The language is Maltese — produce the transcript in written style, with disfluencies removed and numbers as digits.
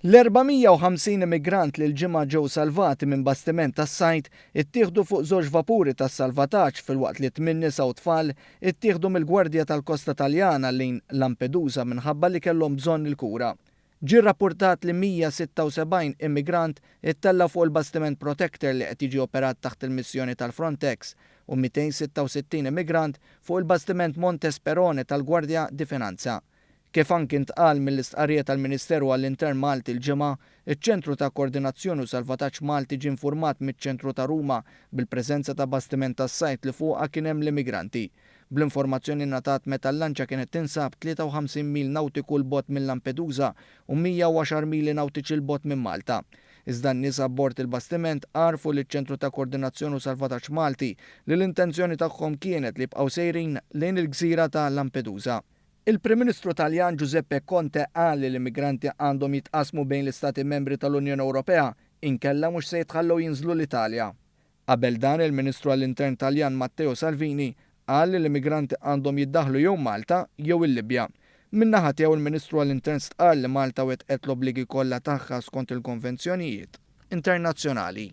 L-450 immigrant li l-ġimgħa ġew salvati minn bastiment tas-sajd ittieħdu fuq żewġ vapuri tas-salvataġġ filwaqt li 8 nisa u tfal ittieħdu mill-Gwardja tal-Kosta Taljana lejn Lampedusa minħabba li kellhom bżonn il-kura. Ġie rrappurtat li 176 immigrant ittella fuq il-bastiment Protector li qed jiġi operat taħt il-missjoni tal-Frontex u 266 immigrant fuq il-bastiment Montesperone tal-Gwardja di Finanza. Kif anki ntqal mill-istqarrija tal-Ministeru għall-Intern Malti l-ġimgħa, iċ-Ċentru ta' Koordinazzjoni u Salvataġġ Malti ġie infurmat miċ-ċentru ta' Ruma bil-preżenza ta' bastiment tas-sajd li fuqha kien hemm l-immigranti. Bl-informazzjoni ngħatat meta l-lanċa kienet tinsab 53 mil nautiku l-bogħod minn Lampedusa u 110 mili nautiċi l-bogħod minn Malta. Iżda n-nies abbord il-bastiment għarfu liċ-ċentru ta' Koordinazzjoni u Salvataġġ Malti li l-intenzjoni tagħhom kienet li jibqgħu sejrin lejn il-gżira ta' Lampedusa. Il-Prim Ministru Taljan Giuseppe Conte qal li l-immigranti għandhom jitqasmu bejn l-Istati membri tal-Unjoni Ewropea inkella mhux se jitħallew jinżlu l-Italja. Qabel dan il-Ministru għall-Intern Taljan Matteo Salvini qal li l-immigranti għandhom jiddaħħlu jew Malta jew il-Libja. Min-naħa tiegħu il-Ministru għall-Intern stqal li Malta wettqet l-obbligi kollha tagħha skont il-konvenzjonijiet internazzjonali.